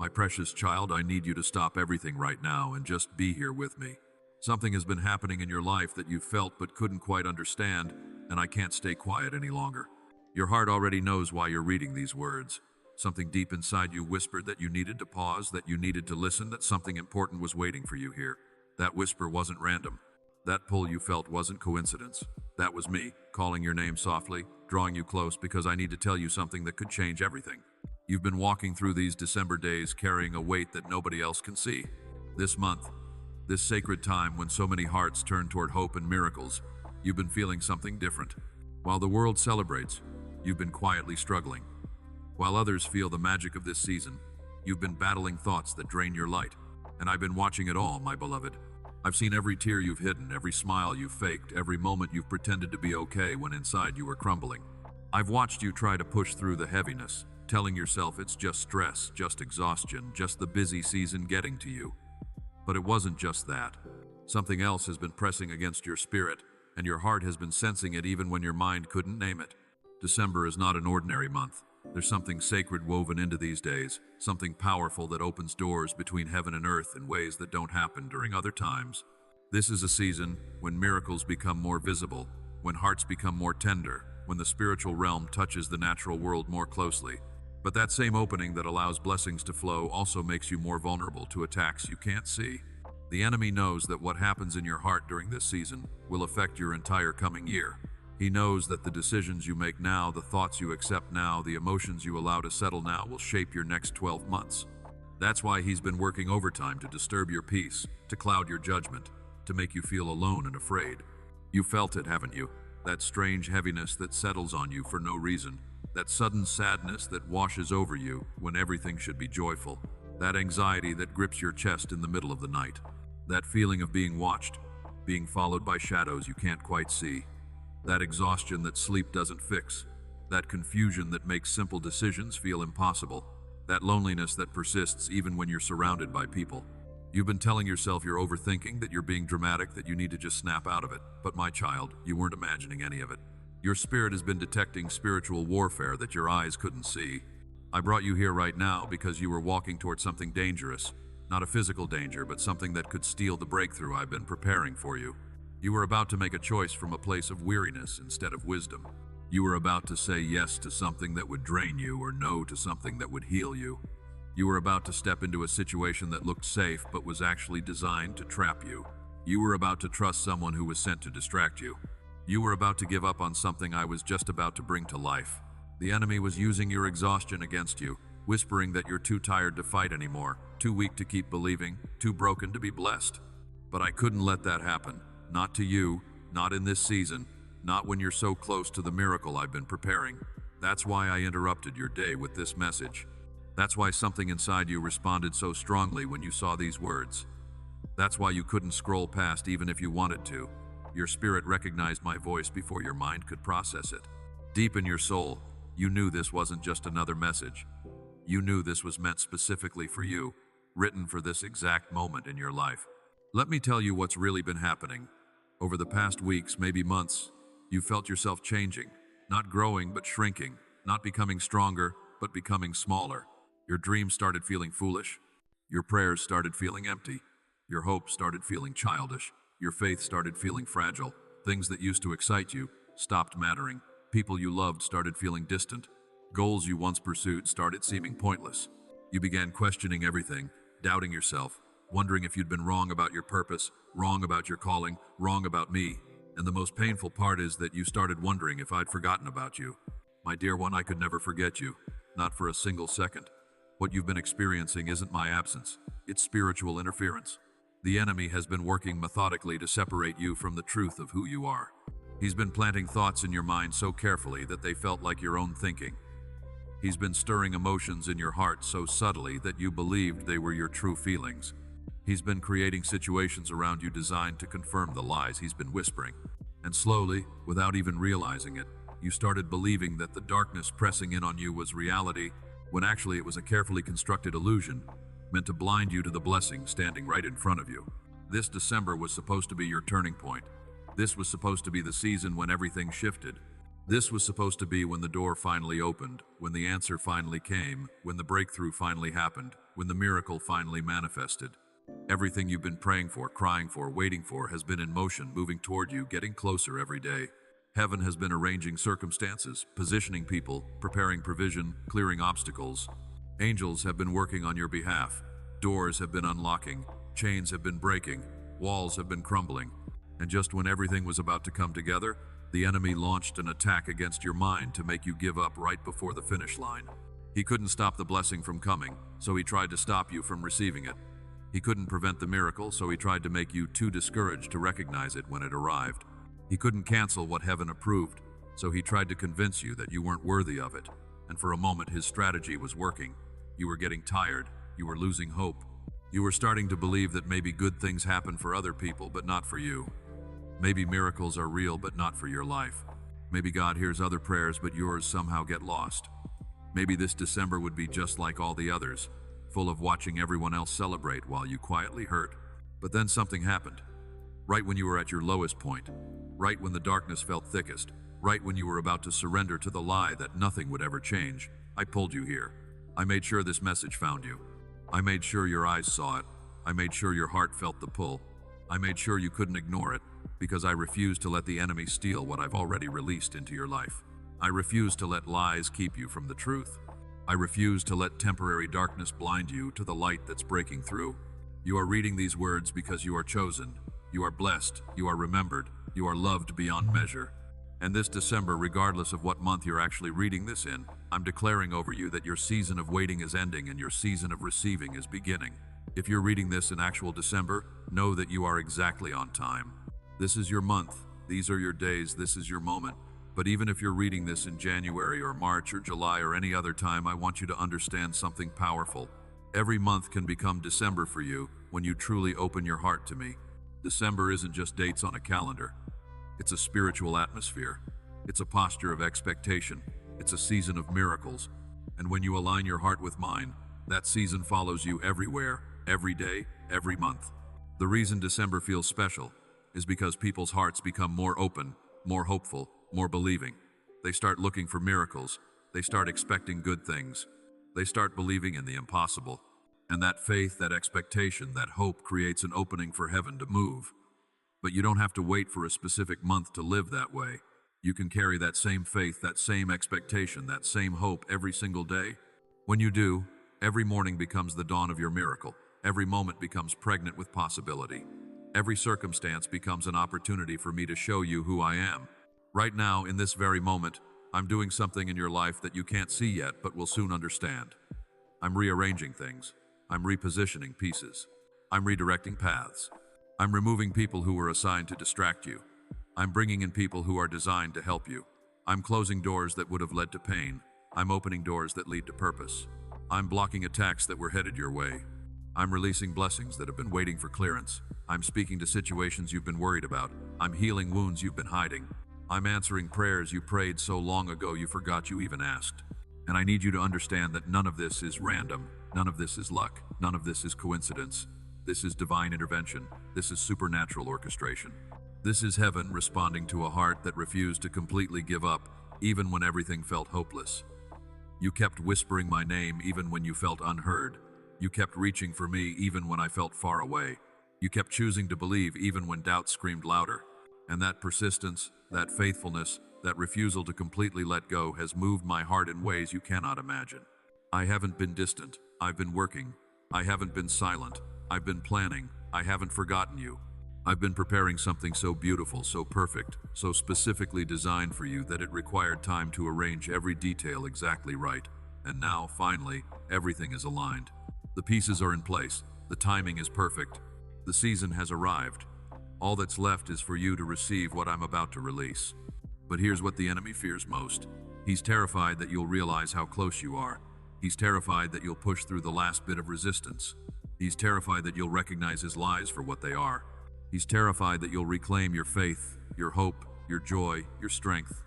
My precious child, I need you to stop everything right now and just be here with me. Something has been happening in your life that you felt but couldn't quite understand, and I can't stay quiet any longer. Your heart already knows why you're reading these words. Something deep inside you whispered that you needed to pause, that you needed to listen, that something important was waiting for you here. That whisper wasn't random. That pull you felt wasn't coincidence. That was me, calling your name softly, drawing you close because I need to tell you something that could change everything. You've been walking through these December days carrying a weight that nobody else can see. This month, this sacred time when so many hearts turn toward hope and miracles, you've been feeling something different. While the world celebrates, you've been quietly struggling. While others feel the magic of this season, you've been battling thoughts that drain your light. And I've been watching it all, my beloved. I've seen every tear you've hidden, every smile you've faked, every moment you've pretended to be okay when inside you were crumbling. I've watched you try to push through the heaviness, telling yourself it's just stress, just exhaustion, just the busy season getting to you. But it wasn't just that. Something else has been pressing against your spirit, and your heart has been sensing it even when your mind couldn't name it. December is not an ordinary month. There's something sacred woven into these days, something powerful that opens doors between heaven and earth in ways that don't happen during other times. This is a season when miracles become more visible, when hearts become more tender, when the spiritual realm touches the natural world more closely. But that same opening that allows blessings to flow also makes you more vulnerable to attacks you can't see. The enemy knows that what happens in your heart during this season will affect your entire coming year. He knows that the decisions you make now, the thoughts you accept now, the emotions you allow to settle now will shape your next 12 months. That's why he's been working overtime to disturb your peace, to cloud your judgment, to make you feel alone and afraid. You felt it, haven't you? That strange heaviness that settles on you for no reason. That sudden sadness that washes over you when everything should be joyful. That anxiety that grips your chest in the middle of the night. That feeling of being watched, being followed by shadows you can't quite see. That exhaustion that sleep doesn't fix. That confusion that makes simple decisions feel impossible. That loneliness that persists even when you're surrounded by people. You've been telling yourself you're overthinking, that you're being dramatic, that you need to just snap out of it. But my child, you weren't imagining any of it. Your spirit has been detecting spiritual warfare that your eyes couldn't see. I brought you here right now because you were walking toward something dangerous. Not a physical danger, but something that could steal the breakthrough I've been preparing for you. You were about to make a choice from a place of weariness instead of wisdom. You were about to say yes to something that would drain you or no to something that would heal you. You were about to step into a situation that looked safe but was actually designed to trap you. You were about to trust someone who was sent to distract you. You were about to give up on something I was just about to bring to life. The enemy was using your exhaustion against you, whispering that you're too tired to fight anymore, too weak to keep believing, too broken to be blessed. But I couldn't let that happen. Not to you, not in this season, not when you're so close to the miracle I've been preparing. That's why I interrupted your day with this message. That's why something inside you responded so strongly when you saw these words. That's why you couldn't scroll past even if you wanted to. Your spirit recognized my voice before your mind could process it. Deep in your soul, you knew this wasn't just another message. You knew this was meant specifically for you, written for this exact moment in your life. Let me tell you what's really been happening. Over the past weeks, maybe months, you felt yourself changing, not growing but shrinking, not becoming stronger but becoming smaller. Your dreams started feeling foolish. Your prayers started feeling empty. Your hopes started feeling childish. Your faith started feeling fragile. Things that used to excite you stopped mattering. People you loved started feeling distant. Goals you once pursued started seeming pointless. You began questioning everything, doubting yourself, wondering if you'd been wrong about your purpose, wrong about your calling, wrong about me. And the most painful part is that you started wondering if I'd forgotten about you. My dear one, I could never forget you, not for a single second. What you've been experiencing isn't my absence, it's spiritual interference. The enemy has been working methodically to separate you from the truth of who you are. He's been planting thoughts in your mind so carefully that they felt like your own thinking. He's been stirring emotions in your heart so subtly that you believed they were your true feelings. He's been creating situations around you designed to confirm the lies he's been whispering. And slowly, without even realizing it, you started believing that the darkness pressing in on you was reality, when actually it was a carefully constructed illusion, meant to blind you to the blessing standing right in front of you. This December was supposed to be your turning point. This was supposed to be the season when everything shifted. This was supposed to be when the door finally opened, when the answer finally came, when the breakthrough finally happened, when the miracle finally manifested. Everything you've been praying for, crying for, waiting for has been in motion, moving toward you, getting closer every day. Heaven has been arranging circumstances, positioning people, preparing provision, clearing obstacles. Angels have been working on your behalf. Doors have been unlocking, chains have been breaking, walls have been crumbling. And just when everything was about to come together, the enemy launched an attack against your mind to make you give up right before the finish line. He couldn't stop the blessing from coming, so he tried to stop you from receiving it. He couldn't prevent the miracle, so he tried to make you too discouraged to recognize it when it arrived. He couldn't cancel what heaven approved, so he tried to convince you that you weren't worthy of it. And for a moment, his strategy was working. You were getting tired. You were losing hope. You were starting to believe that maybe good things happen for other people, but not for you. Maybe miracles are real, but not for your life. Maybe God hears other prayers, but yours somehow get lost. Maybe this December would be just like all the others, full of watching everyone else celebrate while you quietly hurt. But then something happened. Right when you were at your lowest point, right when the darkness felt thickest, right when you were about to surrender to the lie that nothing would ever change, I pulled you here. I made sure this message found you. I made sure your eyes saw it. I made sure your heart felt the pull. I made sure you couldn't ignore it, because I refuse to let the enemy steal what I've already released into your life. I refuse to let lies keep you from the truth. I refuse to let temporary darkness blind you to the light that's breaking through. You are reading these words because you are chosen. You are blessed. You are remembered. You are loved beyond measure. And this December, regardless of what month you're actually reading this in, I'm declaring over you that your season of waiting is ending and your season of receiving is beginning. If you're reading this in actual December, know that you are exactly on time. This is your month. These are your days. This is your moment. But even if you're reading this in January or March or July or any other time, I want you to understand something powerful. Every month can become December for you when you truly open your heart to me. December isn't just dates on a calendar. It's a spiritual atmosphere. It's a posture of expectation. It's a season of miracles. And when you align your heart with mine, that season follows you everywhere, every day, every month. The reason December feels special is because people's hearts become more open, more hopeful, more believing. They start looking for miracles. They start expecting good things. They start believing in the impossible. And that faith, that expectation, that hope creates an opening for heaven to move. But you don't have to wait for a specific month to live that way. You can carry that same faith, that same expectation, that same hope every single day. When you do, every morning becomes the dawn of your miracle. Every moment becomes pregnant with possibility. Every circumstance becomes an opportunity for me to show you who I am. Right now, in this very moment, I'm doing something in your life that you can't see yet, but will soon understand. I'm rearranging things. I'm repositioning pieces. I'm redirecting paths. I'm removing people who were assigned to distract you. I'm bringing in people who are designed to help you. I'm closing doors that would have led to pain. I'm opening doors that lead to purpose. I'm blocking attacks that were headed your way. I'm releasing blessings that have been waiting for clearance. I'm speaking to situations you've been worried about. I'm healing wounds you've been hiding. I'm answering prayers you prayed so long ago you forgot you even asked. And I need you to understand that none of this is random. None of this is luck. None of this is coincidence. This is divine intervention. This is supernatural orchestration. This is heaven responding to a heart that refused to completely give up, even when everything felt hopeless. You kept whispering my name even when you felt unheard. You kept reaching for me even when I felt far away. You kept choosing to believe even when doubt screamed louder. And that persistence, that faithfulness, that refusal to completely let go has moved my heart in ways you cannot imagine. I haven't been distant. I've been working. I haven't been silent. I've been planning. I haven't forgotten you. I've been preparing something so beautiful, so perfect, so specifically designed for you that it required time to arrange every detail exactly right. And now, finally, everything is aligned. The pieces are in place. The timing is perfect. The season has arrived. All that's left is for you to receive what I'm about to release. But here's what the enemy fears most. He's terrified that you'll realize how close you are. He's terrified that you'll push through the last bit of resistance. He's terrified that you'll recognize his lies for what they are. He's terrified that you'll reclaim your faith, your hope, your joy, your strength.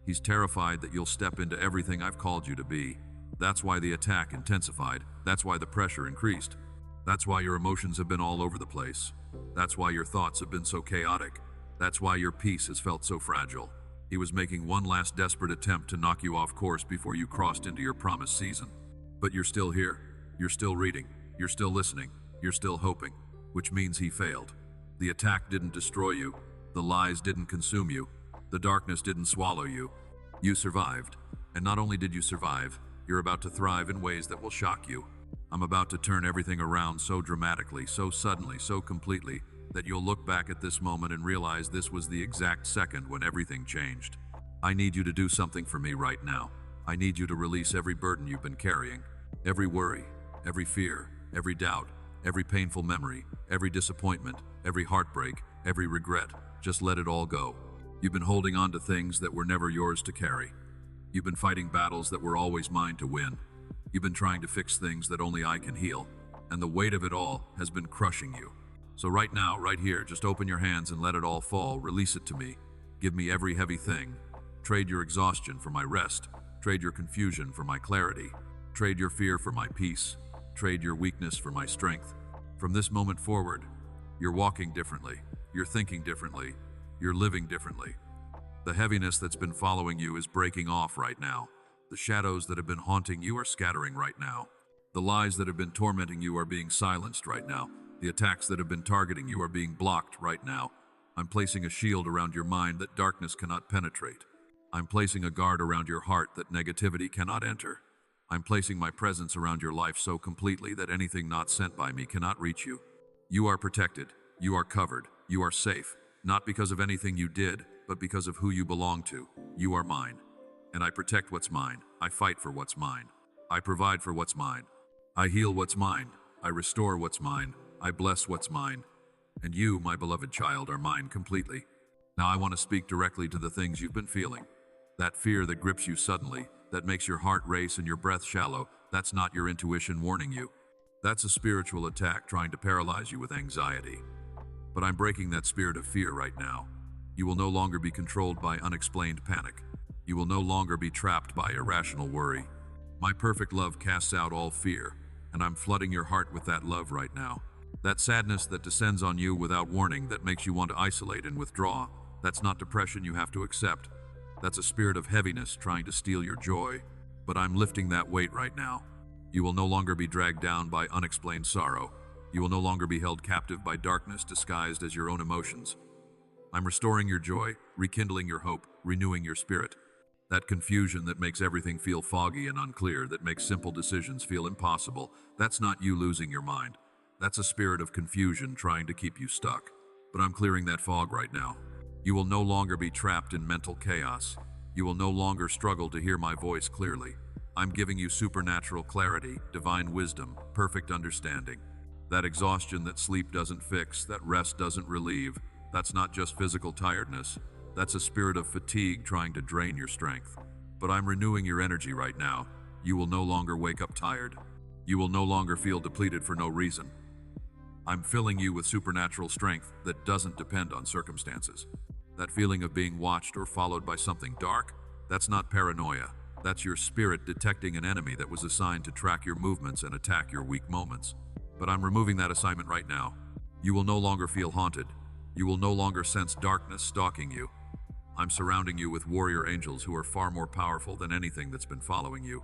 He's terrified that you'll step into everything I've called you to be. That's why the attack intensified. That's why the pressure increased. That's why your emotions have been all over the place. That's why your thoughts have been so chaotic. That's why your peace has felt so fragile. He was making one last desperate attempt to knock you off course before you crossed into your promised season. But you're still here. You're still reading. You're still listening. You're still hoping, which means he failed. The attack didn't destroy you. The lies didn't consume you. The darkness didn't swallow you. You survived. And not only did you survive, you're about to thrive in ways that will shock you. I'm about to turn everything around so dramatically, so suddenly, so completely, that you'll look back at this moment and realize this was the exact second when everything changed. I need you to do something for me right now. I need you to release every burden you've been carrying, every worry, every fear, every doubt, every painful memory, every disappointment, every heartbreak, every regret. Just let it all go. You've been holding on to things that were never yours to carry. You've been fighting battles that were always mine to win. You've been trying to fix things that only I can heal, and the weight of it all has been crushing you. So right now, right here, just open your hands and let it all fall. Release it to me. Give me every heavy thing. Trade your exhaustion for my rest. Trade your confusion for my clarity. Trade your fear for my peace. Trade your weakness for my strength. From this moment forward, you're walking differently. You're thinking differently. You're living differently. The heaviness that's been following you is breaking off right now. The shadows that have been haunting you are scattering right now. The lies that have been tormenting you are being silenced right now. The attacks that have been targeting you are being blocked right now. I'm placing a shield around your mind that darkness cannot penetrate. I'm placing a guard around your heart that negativity cannot enter. I'm placing my presence around your life so completely that anything not sent by me cannot reach you. You are protected. You are covered. You are safe. Not because of anything you did, but because of who you belong to. You are mine. And I protect what's mine. I fight for what's mine. I provide for what's mine. I heal what's mine. I restore what's mine. I bless what's mine. And you, my beloved child, are mine completely. Now I want to speak directly to the things you've been feeling. That fear that grips you suddenly, that makes your heart race and your breath shallow, that's not your intuition warning you. That's a spiritual attack trying to paralyze you with anxiety. But I'm breaking that spirit of fear right now. You will no longer be controlled by unexplained panic. You will no longer be trapped by irrational worry. My perfect love casts out all fear, and I'm flooding your heart with that love right now. That sadness that descends on you without warning, that makes you want to isolate and withdraw, that's not depression you have to accept. That's a spirit of heaviness trying to steal your joy. But I'm lifting that weight right now. You will no longer be dragged down by unexplained sorrow. You will no longer be held captive by darkness disguised as your own emotions. I'm restoring your joy, rekindling your hope, renewing your spirit. That confusion that makes everything feel foggy and unclear, that makes simple decisions feel impossible, that's not you losing your mind. That's a spirit of confusion trying to keep you stuck. But I'm clearing that fog right now. You will no longer be trapped in mental chaos. You will no longer struggle to hear my voice clearly. I'm giving you supernatural clarity, divine wisdom, perfect understanding. That exhaustion that sleep doesn't fix, that rest doesn't relieve, that's not just physical tiredness. That's a spirit of fatigue trying to drain your strength. But I'm renewing your energy right now. You will no longer wake up tired. You will no longer feel depleted for no reason. I'm filling you with supernatural strength that doesn't depend on circumstances. That feeling of being watched or followed by something dark, that's not paranoia. That's your spirit detecting an enemy that was assigned to track your movements and attack your weak moments. But I'm removing that assignment right now. You will no longer feel haunted. You will no longer sense darkness stalking you. I'm surrounding you with warrior angels who are far more powerful than anything that's been following you.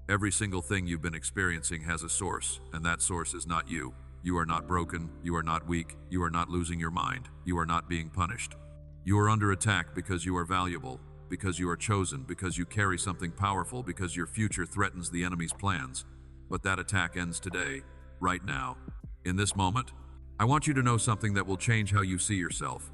Every single thing you've been experiencing has a source, and that source is not you. You are not broken. You are not weak. You are not losing your mind. You are not being punished. You are under attack because you are valuable, because you are chosen, because you carry something powerful, because your future threatens the enemy's plans. But that attack ends today, right now, in this moment. I want you to know something that will change how you see yourself.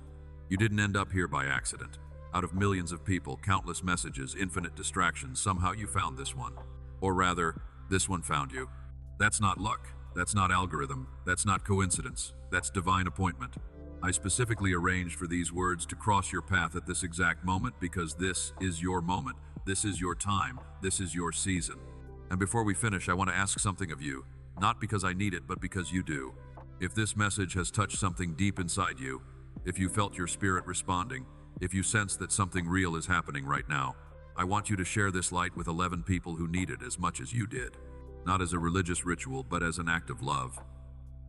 You didn't end up here by accident. Out of millions of people, countless messages, infinite distractions, somehow you found this one. Or rather, this one found you. That's not luck. That's not algorithm. That's not coincidence. That's divine appointment. I specifically arranged for these words to cross your path at this exact moment because this is your moment. This is your time. This is your season. And before we finish, I want to ask something of you. Not because I need it, but because you do. If this message has touched something deep inside you, if you felt your spirit responding, if you sense that something real is happening right now, I want you to share this light with 11 people who need it as much as you did. Not as a religious ritual, but as an act of love.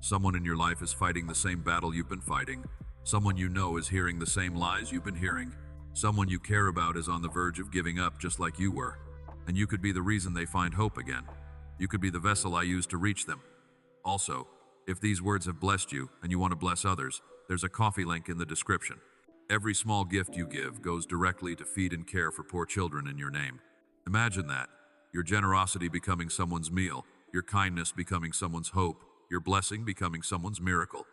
Someone in your life is fighting the same battle you've been fighting. Someone you know is hearing the same lies you've been hearing. Someone you care about is on the verge of giving up just like you were, and you could be the reason they find hope again. You could be the vessel I use to reach them. Also, if these words have blessed you and you want to bless others, there's a coffee link in the description. Every small gift you give goes directly to feed and care for poor children in your name. Imagine that. Your generosity becoming someone's meal, your kindness becoming someone's hope, your blessing becoming someone's miracle.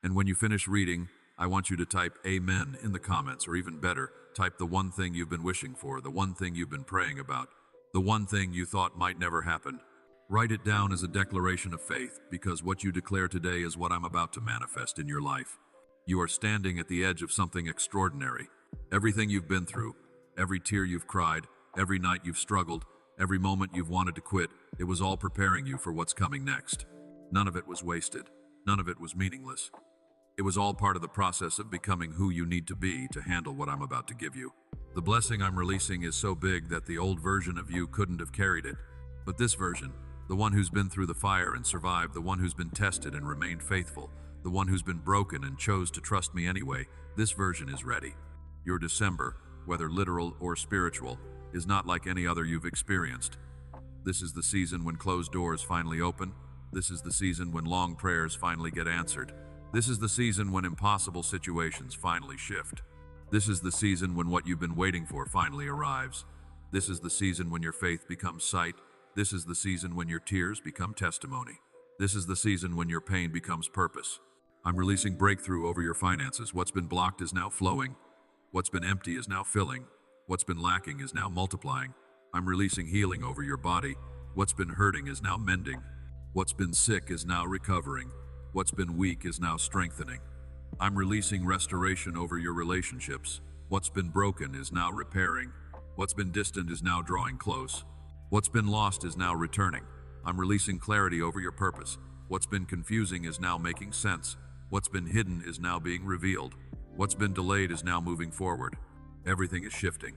And when you finish reading, I want you to type Amen in the comments, or even better, type the one thing you've been wishing for, the one thing you've been praying about, the one thing you thought might never happen. Write it down as a declaration of faith, because what you declare today is what I'm about to manifest in your life. You are standing at the edge of something extraordinary. Everything you've been through, every tear you've cried, every night you've struggled, every moment you've wanted to quit, it was all preparing you for what's coming next. None of it was wasted. None of it was meaningless. It was all part of the process of becoming who you need to be to handle what I'm about to give you. The blessing I'm releasing is so big that the old version of you couldn't have carried it. But this version, the one who's been through the fire and survived, the one who's been tested and remained faithful, the one who's been broken and chose to trust me anyway, this version is ready. Your December, whether literal or spiritual, is not like any other you've experienced. This is the season when closed doors finally open. This is the season when long prayers finally get answered. This is the season when impossible situations finally shift. This is the season when what you've been waiting for finally arrives. This is the season when your faith becomes sight. This is the season when your tears become testimony. This is the season when your pain becomes purpose. I'm releasing breakthrough over your finances. What's been blocked is now flowing. What's been empty is now filling. What's been lacking is now multiplying. I'm releasing healing over your body. What's been hurting is now mending. What's been sick is now recovering. What's been weak is now strengthening. I'm releasing restoration over your relationships. What's been broken is now repairing. What's been distant is now drawing close. What's been lost is now returning. I'm releasing clarity over your purpose. What's been confusing is now making sense. What's been hidden is now being revealed. What's been delayed is now moving forward. Everything is shifting.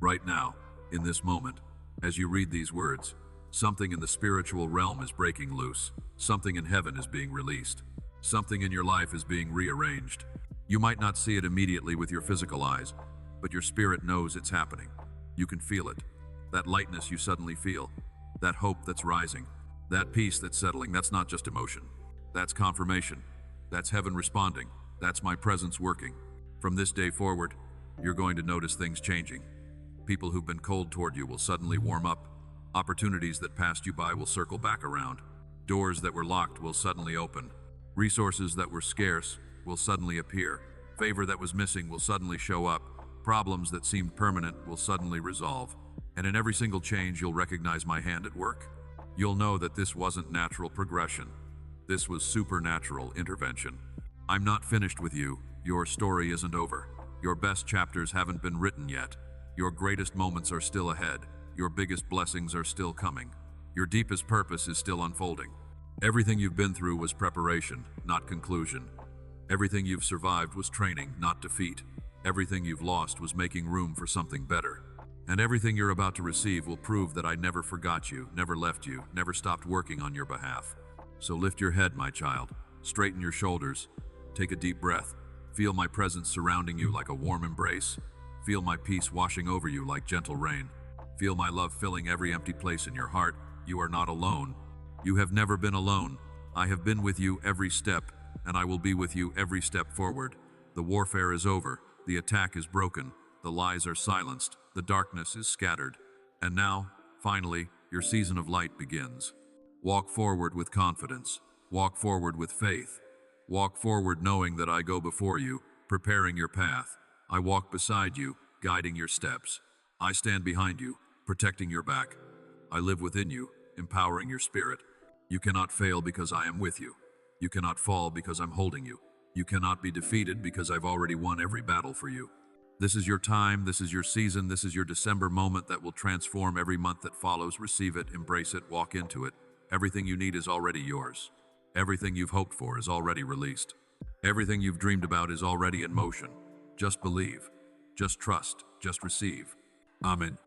Right now, in this moment, as you read these words, something in the spiritual realm is breaking loose. Something in heaven is being released. Something in your life is being rearranged. You might not see it immediately with your physical eyes, but your spirit knows it's happening. You can feel it. That lightness you suddenly feel. That hope that's rising. That peace that's settling. That's not just emotion. That's confirmation. That's heaven responding. That's my presence working. From this day forward, you're going to notice things changing. People who've been cold toward you will suddenly warm up. Opportunities that passed you by will circle back around. Doors that were locked will suddenly open. Resources that were scarce will suddenly appear. Favor that was missing will suddenly show up. Problems that seemed permanent will suddenly resolve. And in every single change, you'll recognize my hand at work. You'll know that this wasn't natural progression. This was supernatural intervention. I'm not finished with you. Your story isn't over. Your best chapters haven't been written yet. Your greatest moments are still ahead. Your biggest blessings are still coming. Your deepest purpose is still unfolding. Everything you've been through was preparation, not conclusion. Everything you've survived was training, not defeat. Everything you've lost was making room for something better. And everything you're about to receive will prove that I never forgot you, never left you, never stopped working on your behalf. So lift your head, my child. Straighten your shoulders. Take a deep breath. Feel my presence surrounding you like a warm embrace. Feel my peace washing over you like gentle rain. Feel my love filling every empty place in your heart. You are not alone. You have never been alone. I have been with you every step, and I will be with you every step forward. The warfare is over. The attack is broken. The lies are silenced. The darkness is scattered. And now, finally, your season of light begins. Walk forward with confidence. Walk forward with faith. Walk forward knowing that I go before you, preparing your path. I walk beside you, guiding your steps. I stand behind you, protecting your back. I live within you, empowering your spirit. You cannot fail because I am with you. You cannot fall because I'm holding you. You cannot be defeated because I've already won every battle for you. This is your time, this is your season, this is your December moment that will transform every month that follows. Receive it, embrace it, walk into it. Everything you need is already yours. Everything you've hoped for is already released. Everything you've dreamed about is already in motion. Just believe. Just trust. Just receive. Amen.